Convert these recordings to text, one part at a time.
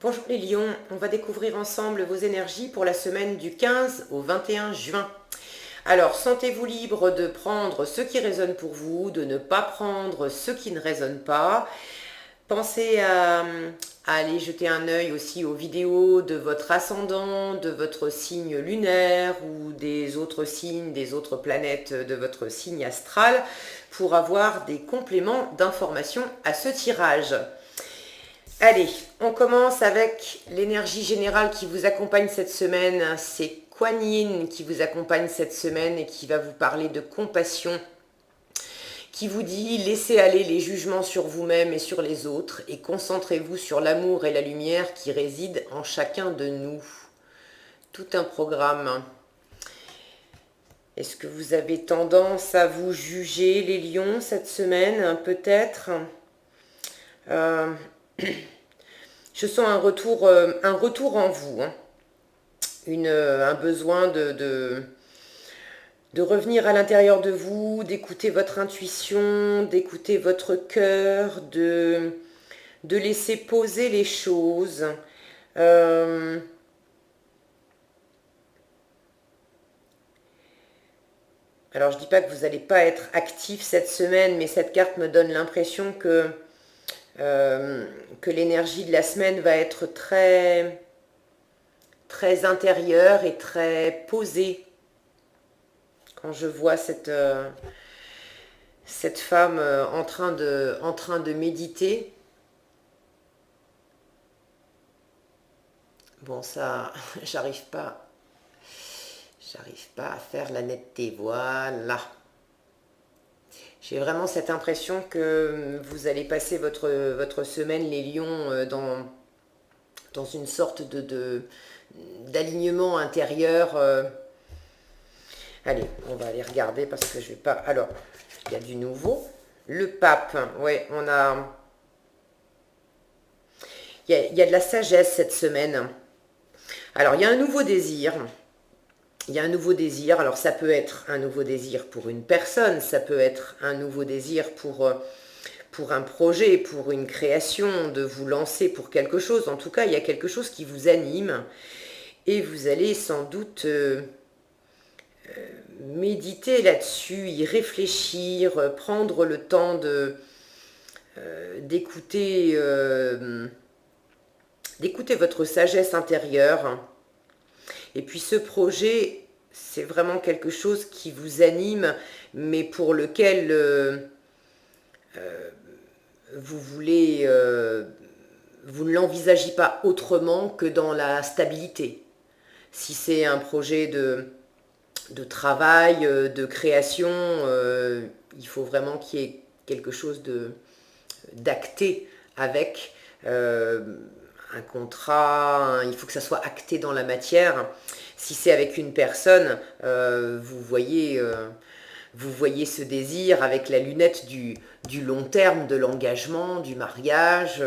Bonjour les lions, on va découvrir ensemble vos énergies pour la semaine du 15 au 21 juin. Alors, sentez-vous libre de prendre ce qui résonne pour vous, de ne pas prendre ce qui ne résonne pas. Pensez à aller jeter un œil aussi aux vidéos de votre ascendant, de votre signe lunaire ou des autres signes, des autres planètes de votre signe astral pour avoir des compléments d'informations à ce tirage. Allez, on commence avec l'énergie générale qui vous accompagne cette semaine. C'est Kuan Yin qui vous accompagne cette semaine et qui va vous parler de compassion, qui vous dit laissez aller les jugements sur vous-même et sur les autres et concentrez-vous sur l'amour et la lumière qui résident en chacun de nous. Tout un programme. Est-ce que vous avez tendance à vous juger les lions cette semaine? Peut-être. Je sens un retour en vous, hein. Un besoin de revenir à l'intérieur de vous, d'écouter votre intuition, d'écouter votre cœur, de laisser poser les choses. Alors, je ne dis pas que vous n'allez pas être actif cette semaine, mais cette carte me donne l'impression que l'énergie de la semaine va être très, très intérieure et très posée. Quand je vois cette femme en train de méditer. Bon, ça, j'arrive pas à faire la netteté. Voilà. J'ai vraiment cette impression que vous allez passer votre semaine, les lions, dans une sorte d'alignement intérieur. Allez, on va aller regarder parce que je vais pas... Alors, il y a du nouveau. Le pape, ouais, on a... Il y a de la sagesse cette semaine. Alors, il y a un nouveau désir. Il y a un nouveau désir, alors ça peut être un nouveau désir pour une personne, ça peut être un nouveau désir pour un projet, pour une création, de vous lancer pour quelque chose. En tout cas, il y a quelque chose qui vous anime et vous allez sans doute méditer là-dessus, y réfléchir, prendre le temps d'écouter votre sagesse intérieure. Et puis ce projet, c'est vraiment quelque chose qui vous anime, mais pour lequel vous voulez, vous ne l'envisagez pas autrement que dans la stabilité. Si c'est un projet de travail, de création, il faut vraiment qu'il y ait quelque chose d'acté avec un contrat, il faut que ça soit acté dans la matière. Si c'est avec une personne, vous voyez ce désir avec la lunette du long terme, de l'engagement, du mariage.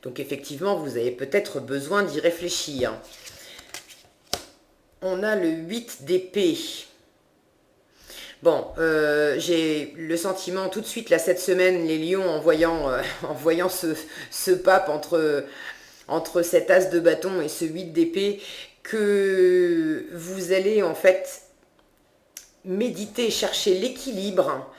Donc effectivement, vous avez peut-être besoin d'y réfléchir. On a le 8 d'épée. Bon, j'ai le sentiment tout de suite, là, cette semaine, les lions, en voyant ce pape entre cet as de bâton et ce 8 d'épée, que vous allez en fait méditer, chercher l'équilibre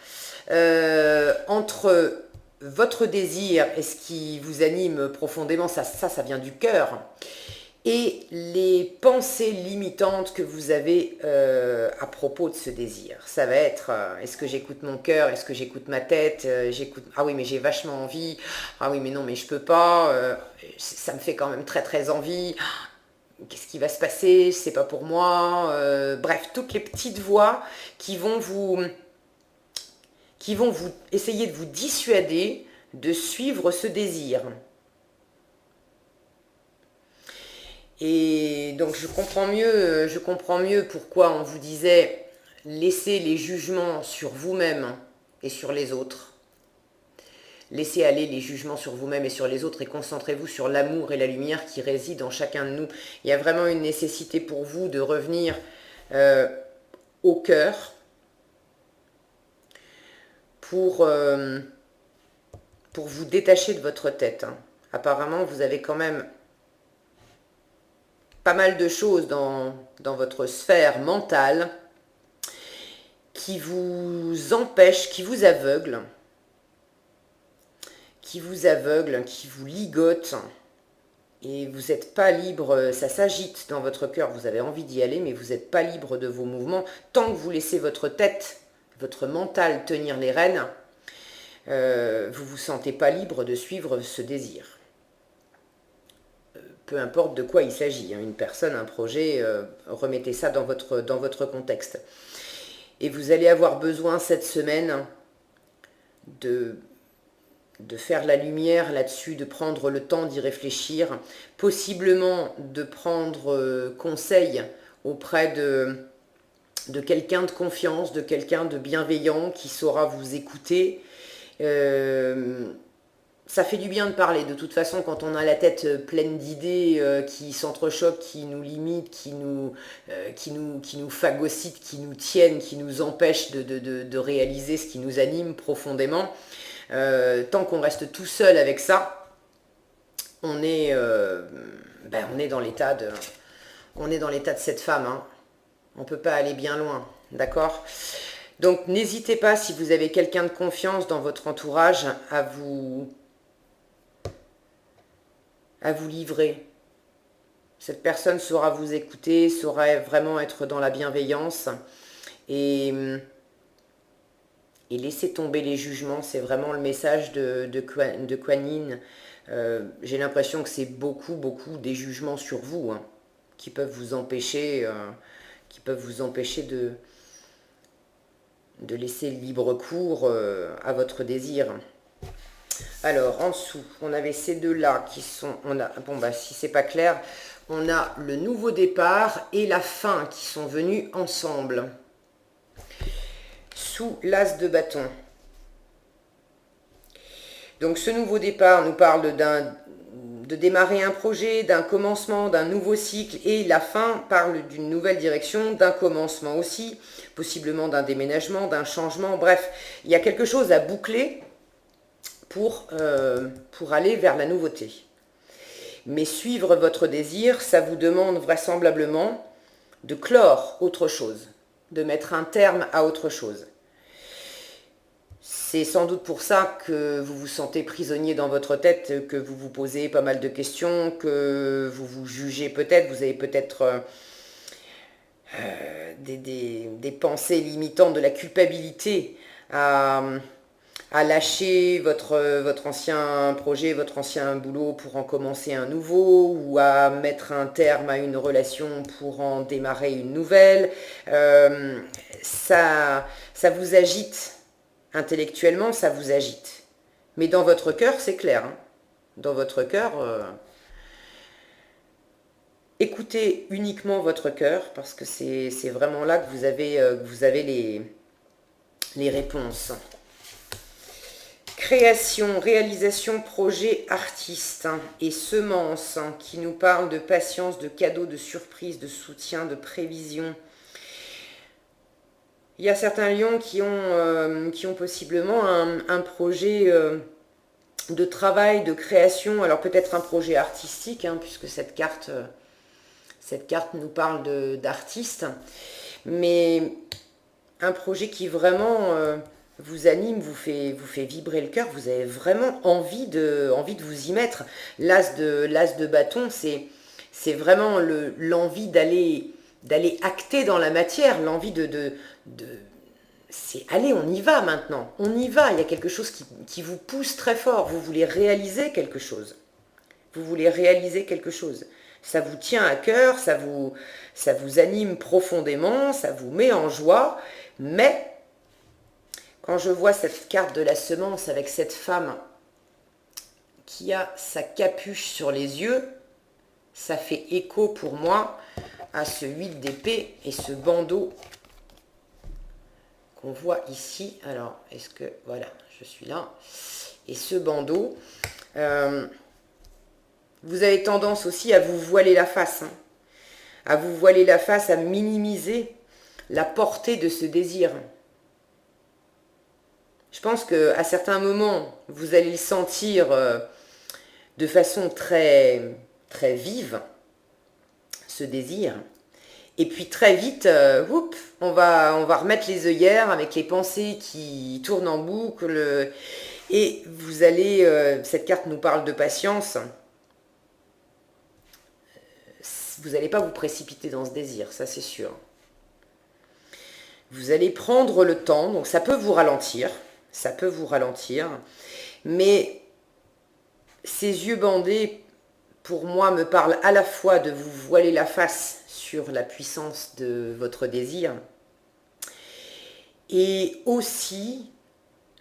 entre votre désir et ce qui vous anime profondément, ça vient du cœur, et les pensées limitantes que vous avez à propos de ce désir. Ça va être, est-ce que j'écoute mon cœur, est-ce que j'écoute ma tête, ah oui mais j'ai vachement envie, ah oui mais non mais je peux pas, ça me fait quand même très très envie, qu'est-ce qui va se passer, c'est pas pour moi, bref, toutes les petites voix qui vont vous essayer de vous dissuader de suivre ce désir. Et donc je comprends mieux pourquoi on vous disait laissez les jugements sur vous-même et sur les autres. Laissez aller les jugements sur vous-même et sur les autres et concentrez-vous sur l'amour et la lumière qui résident en chacun de nous. Il y a vraiment une nécessité pour vous de revenir au cœur pour vous détacher de votre tête, hein. Apparemment, vous avez quand même pas mal de choses dans votre sphère mentale qui vous empêchent, qui vous aveuglent, qui vous ligotent. Et vous n'êtes pas libre, ça s'agite dans votre cœur, vous avez envie d'y aller, mais vous n'êtes pas libre de vos mouvements. Tant que vous laissez votre tête, votre mental tenir les rênes, vous ne vous sentez pas libre de suivre ce désir. Peu importe de quoi il s'agit, hein, une personne, un projet, remettez ça dans votre contexte. Et vous allez avoir besoin cette semaine de faire la lumière là-dessus, de prendre le temps d'y réfléchir, possiblement de prendre conseil auprès de quelqu'un de confiance, de quelqu'un de bienveillant qui saura vous écouter. Ça fait du bien de parler. De toute façon, quand on a la tête pleine d'idées qui s'entrechoquent, qui nous limitent, qui nous phagocytent, qui nous tiennent, qui nous empêchent de réaliser ce qui nous anime profondément, tant qu'on reste tout seul avec ça, on est dans l'état de cette femme. Hein. On ne peut pas aller bien loin, d'accord? Donc n'hésitez pas, si vous avez quelqu'un de confiance dans votre entourage, à vous livrer. Cette personne saura vous écouter, saura vraiment être dans la bienveillance et laisser tomber les jugements. C'est vraiment le message de Kuan Yin. J'ai l'impression que c'est beaucoup des jugements sur vous, hein, qui peuvent vous empêcher, de laisser libre cours à votre désir. Alors, en dessous, on avait ces deux-là qui sont... si c'est pas clair, on a le nouveau départ et la fin qui sont venus ensemble. Sous l'as de bâton. Donc, ce nouveau départ nous parle de démarrer un projet, d'un commencement, d'un nouveau cycle, et la fin parle d'une nouvelle direction, d'un commencement aussi, possiblement d'un déménagement, d'un changement. Bref, il y a quelque chose à boucler pour aller vers la nouveauté. Mais suivre votre désir, ça vous demande vraisemblablement de clore autre chose, de mettre un terme à autre chose. C'est sans doute pour ça que vous vous sentez prisonnier dans votre tête, que vous vous posez pas mal de questions, que vous vous jugez peut-être, vous avez peut-être des pensées limitantes, de la culpabilité à lâcher votre ancien projet, votre ancien boulot pour en commencer un nouveau, ou à mettre un terme à une relation pour en démarrer une nouvelle. Ça vous agite. Intellectuellement, ça vous agite. Mais dans votre cœur, c'est clair. Hein. Dans votre cœur, écoutez uniquement votre cœur, parce que c'est vraiment là que vous avez les réponses. Création, réalisation, projet, artiste et semence, qui nous parle de patience, de cadeaux, de surprises, de soutien, de prévision. Il y a certains lions qui ont possiblement un projet de travail, de création, alors peut-être un projet artistique, hein, puisque cette carte nous parle d'artiste, mais un projet qui vraiment vous anime, vous fait vibrer le cœur, vous avez vraiment envie de vous y mettre. L'as de bâton, c'est vraiment l'envie d'aller acter dans la matière, l'envie c'est allez, on y va maintenant, on y va, il y a quelque chose qui vous pousse très fort, vous voulez réaliser quelque chose. Ça vous tient à cœur, ça vous anime profondément, ça vous met en joie, mais quand je vois cette carte de la semence avec cette femme qui a sa capuche sur les yeux, ça fait écho pour moi à ce 8 d'épée et ce bandeau qu'on voit ici. Alors, est-ce que... Voilà, je suis là. Et ce bandeau, vous avez tendance aussi à vous voiler la face. Hein, à vous voiler la face, à minimiser la portée de ce désir. Je pense qu'à certains moments, vous allez le sentir de façon très, très vive, ce désir. Et puis très vite, on va remettre les œillères avec les pensées qui tournent en boucle. Et vous allez, cette carte nous parle de patience. Vous n'allez pas vous précipiter dans ce désir, ça c'est sûr. Vous allez prendre le temps, donc ça peut vous ralentir, mais ces yeux bandés, pour moi, me parlent à la fois de vous voiler la face sur la puissance de votre désir, et aussi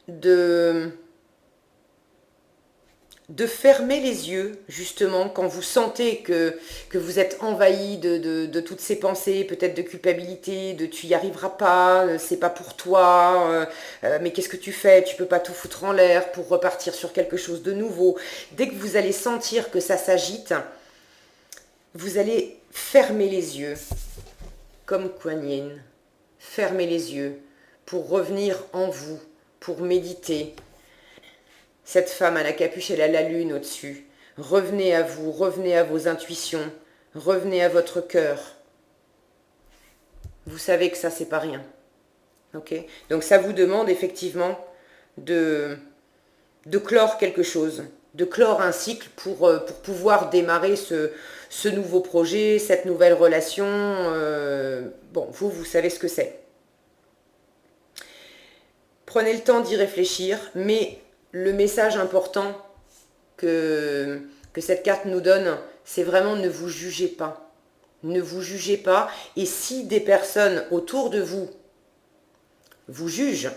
de fermer les yeux, justement, quand vous sentez que vous êtes envahi de toutes ces pensées, peut-être de culpabilité, de tu y arriveras pas, c'est pas pour toi, mais qu'est-ce que tu fais, tu peux pas tout foutre en l'air pour repartir sur quelque chose de nouveau. Dès que vous allez sentir que ça s'agite, vous allez fermer les yeux, comme Kuan Yin, fermer les yeux pour revenir en vous, pour méditer. Cette femme à la capuche, elle a la lune au-dessus. Revenez à vous, revenez à vos intuitions, revenez à votre cœur. Vous savez que ça, c'est pas rien. Ok ? Donc ça vous demande effectivement de clore quelque chose, de clore un cycle pour pouvoir démarrer ce nouveau projet, cette nouvelle relation. Bon, vous savez ce que c'est. Prenez le temps d'y réfléchir, mais le message important que cette carte nous donne, c'est vraiment ne vous jugez pas. Ne vous jugez pas. Et si des personnes autour de vous vous jugent,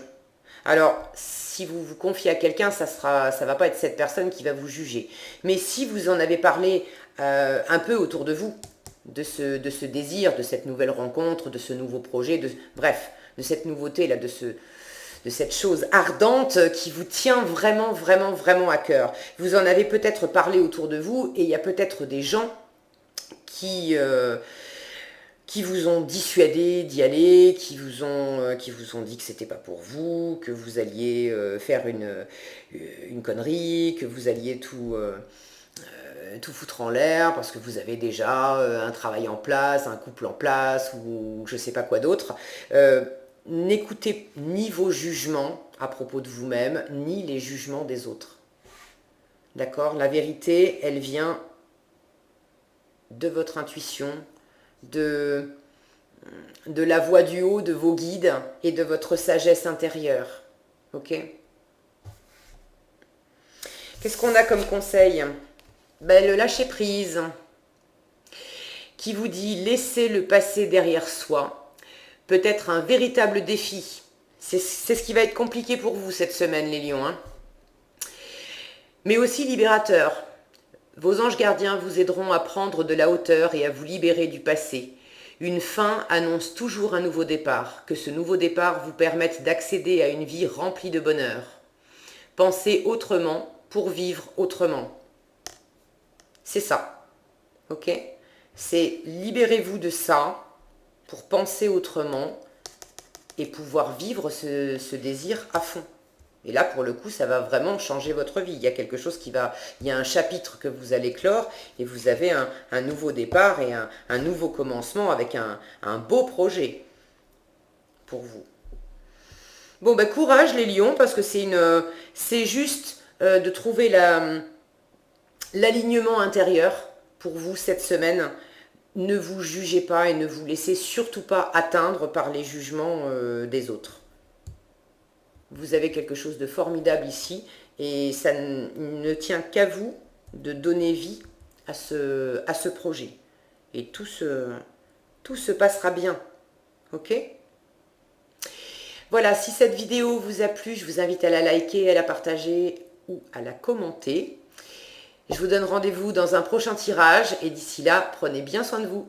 alors si vous vous confiez à quelqu'un, ça va pas être cette personne qui va vous juger. Mais si vous en avez parlé un peu autour de vous, de ce désir, de cette nouvelle rencontre, de ce nouveau projet, bref, de cette nouveauté, là, de cette chose ardente qui vous tient vraiment, vraiment, vraiment à cœur. Vous en avez peut-être parlé autour de vous et il y a peut-être des gens qui vous ont dissuadé d'y aller, qui vous ont dit que c'était pas pour vous, que vous alliez faire une connerie, que vous alliez tout foutre en l'air parce que vous avez déjà un travail en place, un couple en place ou je sais pas quoi d'autre. N'écoutez ni vos jugements à propos de vous-même, ni les jugements des autres. D'accord ? La vérité, elle vient de votre intuition, de la voix du haut de vos guides et de votre sagesse intérieure. Ok ? Qu'est-ce qu'on a comme conseil ? Le lâcher prise, qui vous dit laissez le passé derrière soi. Peut-être un véritable défi. C'est ce qui va être compliqué pour vous cette semaine, les lions. Hein. Mais aussi libérateur. Vos anges gardiens vous aideront à prendre de la hauteur et à vous libérer du passé. Une fin annonce toujours un nouveau départ. Que ce nouveau départ vous permette d'accéder à une vie remplie de bonheur. Pensez autrement pour vivre autrement. C'est ça. Ok ? C'est libérez-vous de ça pour penser autrement et pouvoir vivre ce désir à fond. Et là, pour le coup, ça va vraiment changer votre vie. Il y a quelque chose il y a un chapitre que vous allez clore et vous avez un nouveau départ et un nouveau commencement avec un beau projet pour vous. Bon, courage les lions, parce que c'est juste de trouver l'alignement intérieur pour vous cette semaine. Ne vous jugez pas et ne vous laissez surtout pas atteindre par les jugements des autres. Vous avez quelque chose de formidable ici et ça ne tient qu'à vous de donner vie à ce projet. Et tout se passera bien. Ok ? Voilà, si cette vidéo vous a plu, je vous invite à la liker, à la partager ou à la commenter. Je vous donne rendez-vous dans un prochain tirage et d'ici là, prenez bien soin de vous.